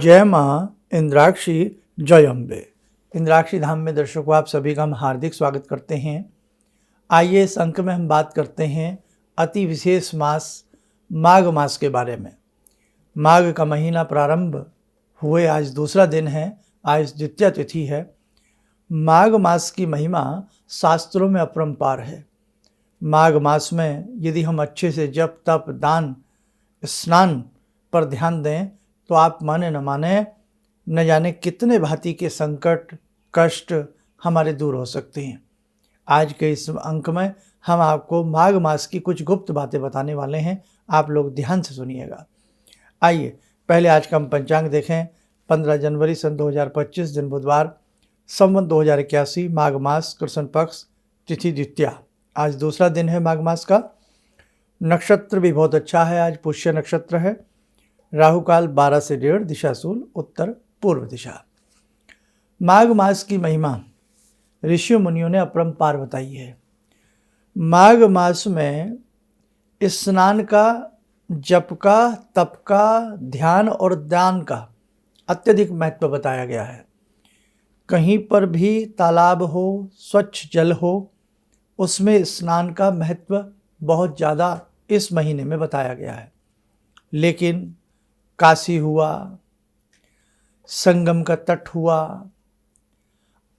जय माँ इंद्राक्षी जय अम्बे। इंद्राक्षी धाम में दर्शकों आप सभी का हम हार्दिक स्वागत करते हैं। आइए इस अंक में हम बात करते हैं अति विशेष मास माघ मास के बारे में। माघ का महीना प्रारंभ हुए आज दूसरा दिन है, आज द्वितीया तिथि है। माघ मास की महिमा शास्त्रों में अपरंपार है। माघ मास में यदि हम अच्छे से जप तप दान स्नान पर ध्यान दें तो आप माने न माने न जाने कितने भांति के संकट कष्ट हमारे दूर हो सकते हैं। आज के इस अंक में हम आपको माघ मास की कुछ गुप्त बातें बताने वाले हैं, आप लोग ध्यान से सुनिएगा। आइए पहले आज का हम पंचांग देखें। 15 जनवरी सन 2025 दिन बुधवार, संवत 2081, माघ मास कृष्ण पक्ष, तिथि द्वितीया। आज दूसरा दिन है माघ मास का। नक्षत्र भी बहुत अच्छा है, आज पुष्य नक्षत्र है। राहु काल 12 से 1:30, दिशा शूल उत्तर पूर्व दिशा। माघ मास की महिमा ऋषि मुनियों ने अपरंपार बताई है। माघ मास में स्नान का, जप का, तप का, ध्यान और दान का अत्यधिक महत्व बताया गया है। कहीं पर भी तालाब हो, स्वच्छ जल हो, उसमें स्नान का महत्व बहुत ज़्यादा इस महीने में बताया गया है। लेकिन काशी हुआ, संगम का तट हुआ,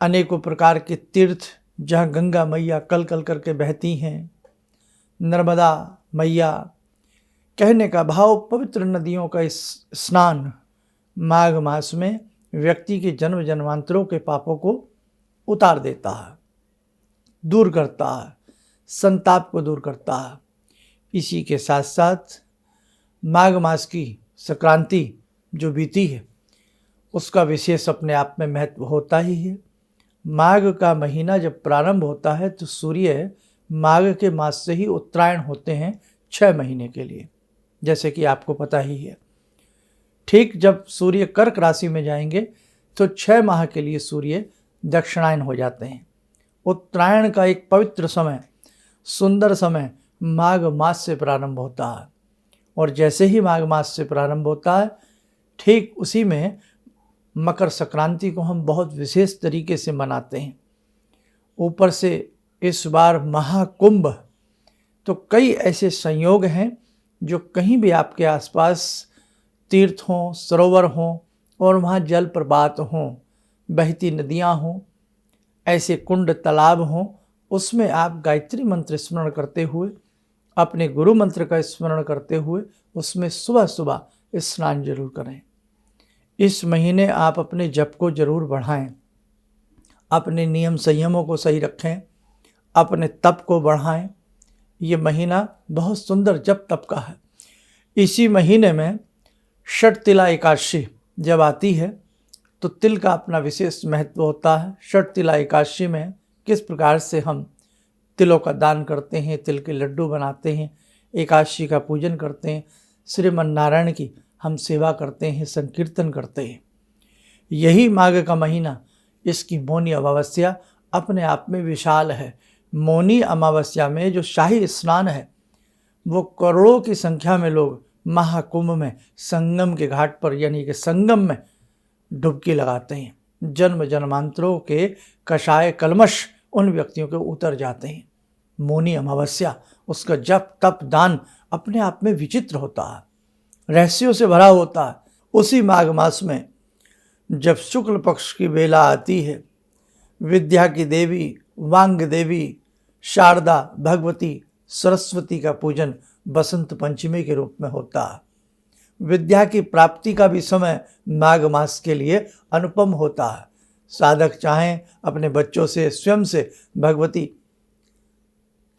अनेकों प्रकार के तीर्थ जहाँ गंगा मैया कल कल करके बहती हैं, नर्मदा मैया, कहने का भाव पवित्र नदियों का इस स्नान माघ मास में व्यक्ति के जन्म जन्मांतरों के पापों को उतार देता है, दूर करता है, संताप को दूर करता है। इसी के साथ साथ माघ मास की संक्रांति जो बीती है उसका विशेष अपने आप में महत्व होता ही है। माघ का महीना जब प्रारंभ होता है तो सूर्य माघ के मास से ही उत्तरायण होते हैं 6 महीने के लिए, जैसे कि आपको पता ही है। ठीक जब सूर्य कर्क राशि में जाएंगे तो 6 माह के लिए सूर्य दक्षिणायन हो जाते हैं। उत्तरायण का एक पवित्र समय, सुंदर समय माघ मास से प्रारंभ होता है और जैसे ही माघ मास से प्रारंभ होता है ठीक उसी में मकर संक्रांति को हम बहुत विशेष तरीके से मनाते हैं। ऊपर से इस बार महाकुंभ, तो कई ऐसे संयोग हैं जो कहीं भी आपके आसपास तीर्थ हों, सरोवर हों और वहाँ जल प्रपात हों, बहती नदियाँ हों, ऐसे कुंड तालाब हों, उसमें आप गायत्री मंत्र स्मरण करते हुए, अपने गुरु मंत्र का स्मरण करते हुए उसमें सुबह सुबह स्नान जरूर करें। इस महीने आप अपने जप को जरूर बढ़ाएं, अपने नियम संयमों को सही रखें, अपने तप को बढ़ाएं। ये महीना बहुत सुंदर जप तप का है। इसी महीने में षटतिला एकादशी जब आती है तो तिल का अपना विशेष महत्व होता है। षटतिला एकादशी में किस प्रकार से हम तिलों का दान करते हैं, तिल के लड्डू बनाते हैं, एकादशी का पूजन करते हैं, श्रीमन नारायण की हम सेवा करते हैं, संकीर्तन करते हैं। यही माघ का महीना, इसकी मौनी अमावस्या अपने आप में विशाल है। मौनी अमावस्या में जो शाही स्नान है वो करोड़ों की संख्या में लोग महाकुंभ में संगम के घाट पर यानी कि संगम में डुबकी लगाते हैं। जन्म जन्मांतरों के कषाय कलमश उन व्यक्तियों के उतर जाते हैं। मौनी अमावस्या, उसका जप तप दान अपने आप में विचित्र होता है, रहस्यों से भरा होता है। उसी माघ मास में जब शुक्ल पक्ष की बेला आती है, विद्या की देवी वांग देवी शारदा भगवती सरस्वती का पूजन बसंत पंचमी के रूप में होता है। विद्या की प्राप्ति का भी समय माघ मास के लिए अनुपम होता है। साधक चाहें अपने बच्चों से, स्वयं से भगवती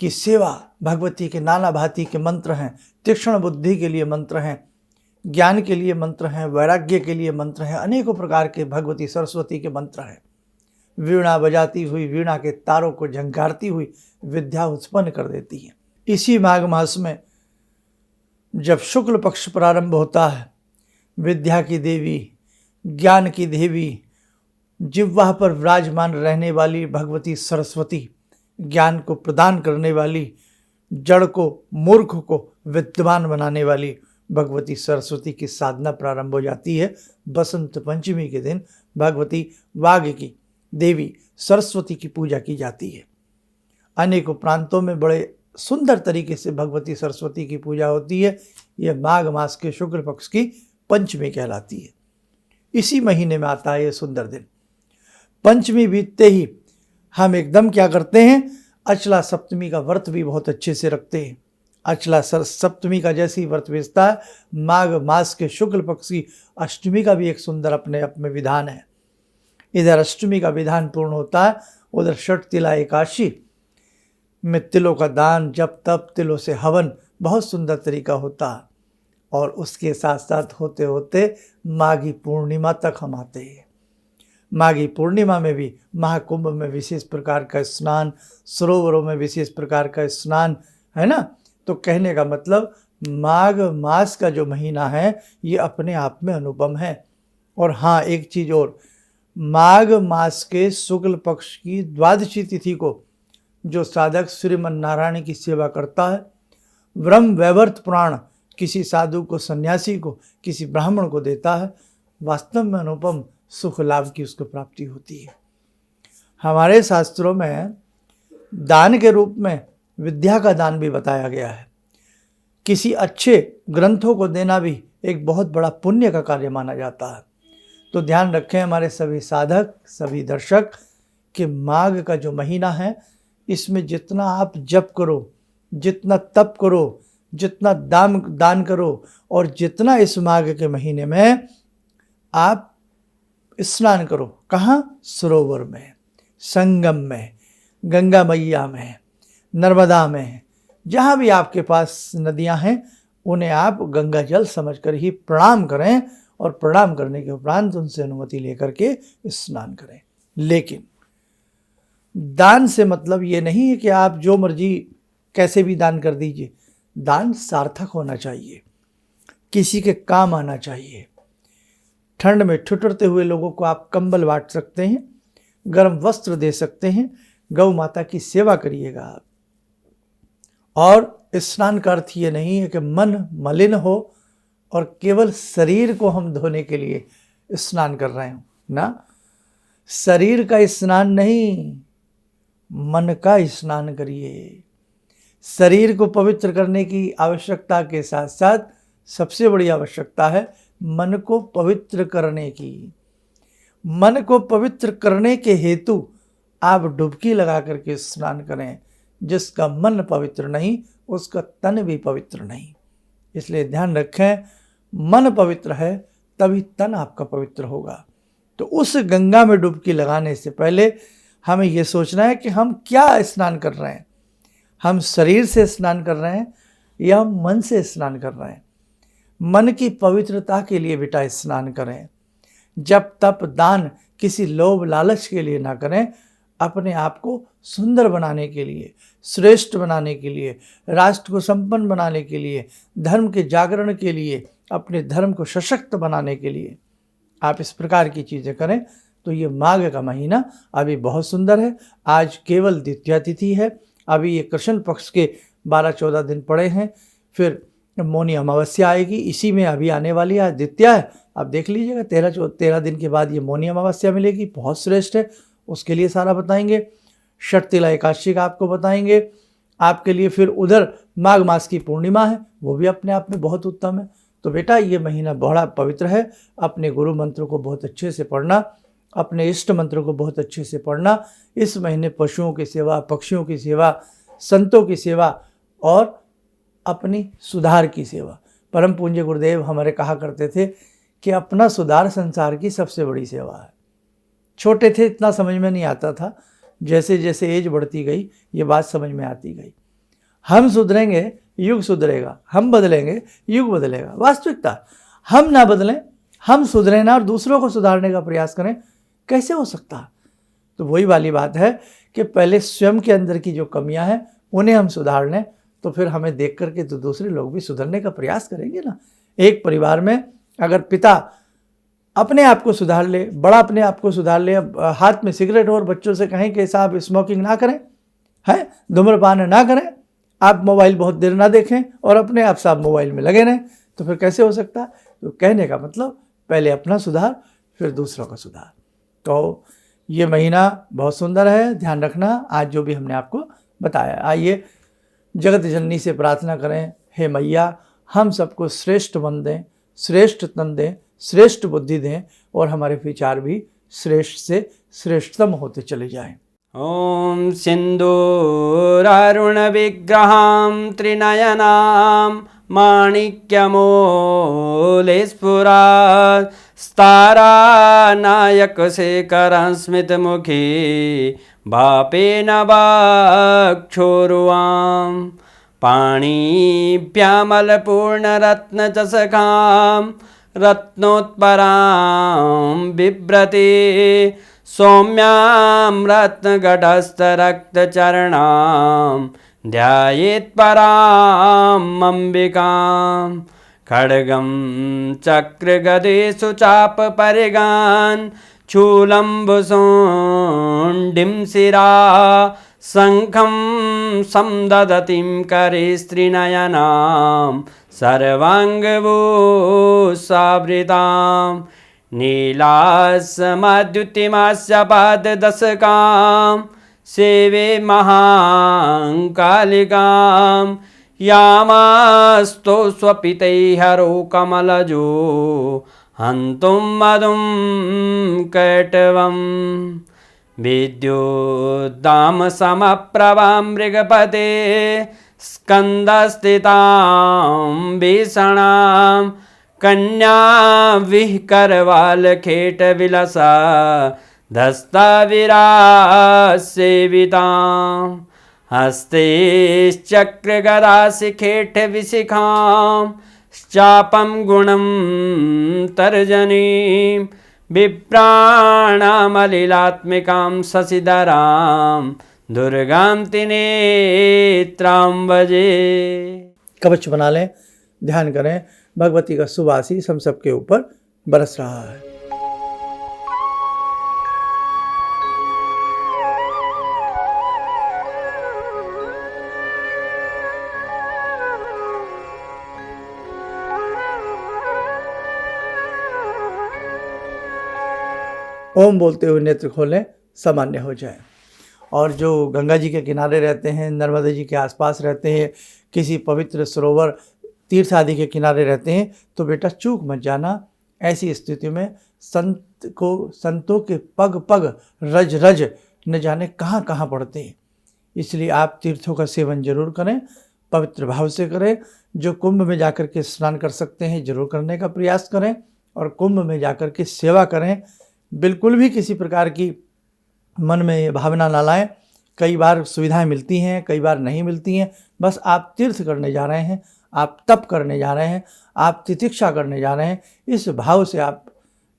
की सेवा, भगवती के नाना भांति के मंत्र हैं, तीक्ष्ण बुद्धि के लिए मंत्र हैं, ज्ञान के लिए मंत्र हैं, वैराग्य के लिए मंत्र हैं, अनेकों प्रकार के भगवती सरस्वती के मंत्र हैं। वीणा बजाती हुई, वीणा के तारों को झंकारती हुई विद्या उत्पन्न कर देती है। इसी माघ मास में जब शुक्ल पक्ष प्रारंभ होता है, विद्या की देवी, ज्ञान की देवी, जिह्वा पर विराजमान रहने वाली भगवती सरस्वती, ज्ञान को प्रदान करने वाली, जड़ को मूर्ख को विद्वान बनाने वाली भगवती सरस्वती की साधना प्रारंभ हो जाती है। बसंत पंचमी के दिन भगवती वाग की देवी सरस्वती की पूजा की जाती है। अनेकों प्रांतों में बड़े सुंदर तरीके से भगवती सरस्वती की पूजा होती है। यह माघ मास के शुक्ल पक्ष की पंचमी कहलाती है। इसी महीने में आता है यह सुंदर दिन। पंचमी बीतते ही हम एकदम क्या करते हैं, अचला सप्तमी का व्रत भी बहुत अच्छे से रखते हैं। अचला सप्तमी का जैसे ही व्रत बीतता है, माघ मास के शुक्ल पक्ष की अष्टमी का भी एक सुंदर अपने अपने विधान है। इधर अष्टमी का विधान पूर्ण होता है, उधर षट तिला एकादशी में तिलों का दान, जप तप, तिलों से हवन बहुत सुंदर तरीका होता है। और उसके साथ साथ होते होते माघी पूर्णिमा तक हम आते हैं। माघी पूर्णिमा में भी महाकुंभ में विशेष प्रकार का स्नान, सरोवरों में विशेष प्रकार का स्नान, है ना। तो कहने का मतलब माघ मास का जो महीना है ये अपने आप में अनुपम है। और हाँ, एक चीज़ और, माघ मास के शुक्ल पक्ष की द्वादशी तिथि को जो साधक श्रीमन नारायण की सेवा करता है, ब्रह्म वैवर्त पुराण किसी साधु को, सन्यासी को, किसी ब्राह्मण को देता है, वास्तव में अनुपम सुख लाभ की उसको प्राप्ति होती है। हमारे शास्त्रों में दान के रूप में विद्या का दान भी बताया गया है। किसी अच्छे ग्रंथों को देना भी एक बहुत बड़ा पुण्य का कार्य माना जाता है। तो ध्यान रखें हमारे सभी साधक, सभी दर्शक, कि माघ का जो महीना है इसमें जितना आप जप करो, जितना तप करो, जितना दान करो, और जितना इस माघ के महीने में आप स्नान करो, कहाँ, सरोवर में, संगम में, गंगा मैया में, नर्मदा में, जहाँ भी आपके पास नदियाँ हैं उन्हें आप गंगा जल समझकर ही प्रणाम करें, और प्रणाम करने के उपरांत उनसे अनुमति लेकर के स्नान करें। लेकिन दान से मतलब ये नहीं है कि आप जो मर्जी कैसे भी दान कर दीजिए। दान सार्थक होना चाहिए, किसी के काम आना चाहिए। ठंड में ठिठुरते हुए लोगों को आप कंबल बांट सकते हैं, गर्म वस्त्र दे सकते हैं, गौ माता की सेवा करिएगा आप। और स्नान का अर्थ ये नहीं है कि मन मलिन हो और केवल शरीर को हम धोने के लिए स्नान कर रहे हो ना। शरीर का स्नान नहीं, मन का स्नान करिए। शरीर को पवित्र करने की आवश्यकता के साथ साथ सबसे बड़ी आवश्यकता है मन को पवित्र करने की। मन को पवित्र करने के हेतु आप डुबकी लगा करके स्नान करें। जिसका मन पवित्र नहीं उसका तन भी पवित्र नहीं। इसलिए ध्यान रखें, मन पवित्र है तभी तन आपका पवित्र होगा। तो उस गंगा में डुबकी लगाने से पहले हमें यह सोचना है कि हम क्या स्नान कर रहे हैं। हम शरीर से स्नान कर रहे हैं या हम मन से स्नान कर रहे हैं। मन की पवित्रता के लिए बेटा स्नान करें। जब तप दान किसी लोभ लालच के लिए ना करें, अपने आप को सुंदर बनाने के लिए, श्रेष्ठ बनाने के लिए, राष्ट्र को संपन्न बनाने के लिए, धर्म के जागरण के लिए, अपने धर्म को सशक्त बनाने के लिए आप इस प्रकार की चीज़ें करें। तो ये माघ का महीना अभी बहुत सुंदर है। आज केवल द्वितीया तिथि है। अभी ये कृष्ण पक्ष के 12-14 दिन पड़े हैं, फिर मौनी अमावस्या आएगी। इसी में अभी आने वाली है, द्वितीया है। आप देख लीजिएगा 13 दिन के बाद ये मौनी अमावस्या मिलेगी, बहुत श्रेष्ठ है। उसके लिए सारा बताएंगे। षट तिला एकादशी का आपको बताएंगे आपके लिए। फिर उधर माघ मास की पूर्णिमा है, वो भी अपने आप में बहुत उत्तम है। तो बेटा ये महीना बड़ा पवित्र है। अपने गुरु मंत्र को बहुत अच्छे से पढ़ना, अपने इष्ट मंत्र को बहुत अच्छे से पढ़ना। इस महीने पशुओं की सेवा, पक्षियों की सेवा, संतों की सेवा और अपनी सुधार की सेवा। परम पूज्य गुरुदेव हमारे कहा करते थे कि अपना सुधार संसार की सबसे बड़ी सेवा है। छोटे थे इतना समझ में नहीं आता था, जैसे जैसे एज बढ़ती गई ये बात समझ में आती गई। हम सुधरेंगे युग सुधरेगा, हम बदलेंगे युग बदलेगा। वास्तविकता हम ना बदलें, हम सुधरें ना और दूसरों को सुधारने का प्रयास करें, कैसे हो सकता। तो वही वाली बात है कि पहले स्वयं के अंदर की जो कमियां हैं उन्हें हम सुधार लें, तो फिर हमें देख करके तो दूसरे लोग भी सुधरने का प्रयास करेंगे ना। एक परिवार में अगर पिता अपने आप को सुधार ले, बड़ा अपने आप को सुधार ले, हाथ में सिगरेट और बच्चों से कहें कि साहब स्मोकिंग ना करें, है धूम्रपान ना करें, आप मोबाइल बहुत देर ना देखें और अपने आप साहब मोबाइल में लगे रहें, तो फिर कैसे हो सकता है? तो कहने का मतलब पहले अपना सुधार, फिर दूसरों का सुधार। तो ये महीना बहुत सुंदर है, ध्यान रखना आज जो भी हमने आपको बताया। आइए जगत जननी से प्रार्थना करें, हे मैया हम सबको श्रेष्ठ मन दें, श्रेष्ठ तन दें, श्रेष्ठ बुद्धि दें और हमारे विचार भी श्रेष्ठ से श्रेष्ठतम होते चले जाएं। ॐ सिन्दूरारुणविग्रहां त्रिनयनां माणिक्यमूलस्फुरात् स्तारानायकशेखरं स्मितमुखी वापेन वक्षोरुवां पाणिभ्यामलपूर्णरत्नचषकां रत्नोत्परां बिभ्रति सौम्यां रत्नघटस्थरक्तचरणां ध्यायेत्पराम् अम्बिकां खड्गं चक्रगदेषु चापपरिगान् शूलम्बुशुण्डिं शिरा शङ्खं संदधतीं करे स्त्रीनयनां सर्वाङ्गभूषावृतां नीलासमद्युतिमास्य पाददशकां सेवे महाकालिकां यामास्तो स्वपितैहरो कमलजो हन्तुं मधुं कैटवम् विद्युद्दामसमप्रभां मृगपते स्कन्दस्थितां भीषणां कन्या विहकरवालखेटविलसा धस्ताविरासेवितां हस्तेश्चक्रगदाशिखेटविशिखां चापं गुणं तर्जनीं विप्राणामलिलात्मिकां शशिधरां दुर्गां त्रिनेत्रां भजे। कवच बना लें, ध्यान करें, भगवती का शुभ आशीष हम सबके ऊपर बरस रहा है। ओम बोलते हुए नेत्र खोलें, सामान्य हो जाए। और जो गंगा जी के किनारे रहते हैं, नर्मदा जी के आसपास रहते हैं, किसी पवित्र सरोवर तीर्थ आदि के किनारे रहते हैं, तो बेटा चूक मत जाना। ऐसी स्थिति में संतों के पग पग रज रज न जाने कहाँ कहाँ पड़ते हैं। इसलिए आप तीर्थों का सेवन जरूर करें, पवित्र भाव से करें। जो कुंभ में जाकर के स्नान कर सकते हैं जरूर करने का प्रयास करें और कुंभ में जाकर के सेवा करें। बिल्कुल भी किसी प्रकार की मन में ये भावना ना लाएं। कई बार सुविधाएं मिलती हैं, कई बार नहीं मिलती हैं। बस आप तीर्थ करने जा रहे हैं, आप तप करने जा रहे हैं, आप तितिक्षा करने जा रहे हैं। इस भाव से आप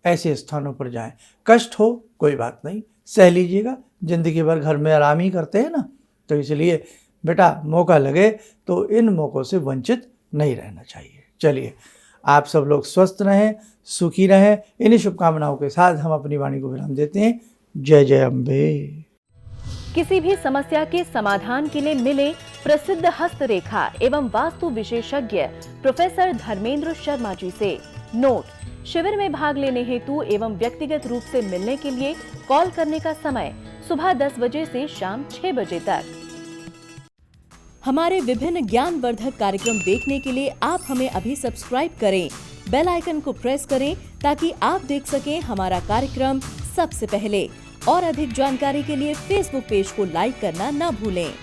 ऐसे स्थानों पर जाएं। कष्ट हो कोई बात नहीं, सह लीजिएगा, जिंदगी भर घर में आराम ही करते हैं ना। तो इसलिए बेटा मौका लगे तो इन मौक़ों से वंचित नहीं रहना चाहिए। चलिए आप सब लोग स्वस्थ रहें, सुखी रहें। इन्हीं शुभकामनाओं के साथ हम अपनी वाणी को विराम देते हैं। जय जय अम्बे। किसी भी समस्या के समाधान के लिए मिले प्रसिद्ध हस्तरेखा एवं वास्तु विशेषज्ञ प्रोफेसर धर्मेंद्र शर्मा जी से। नोट: शिविर में भाग लेने हेतु एवं व्यक्तिगत रूप से मिलने के लिए कॉल करने का समय सुबह 10 बजे से शाम 6 बजे तक। हमारे विभिन्न ज्ञानवर्धक कार्यक्रम देखने के लिए आप हमें अभी सब्सक्राइब करें, बेल आइकन को प्रेस करें ताकि आप देख सकें हमारा कार्यक्रम सबसे पहले। और अधिक जानकारी के लिए फेसबुक पेज को लाइक करना न भूलें।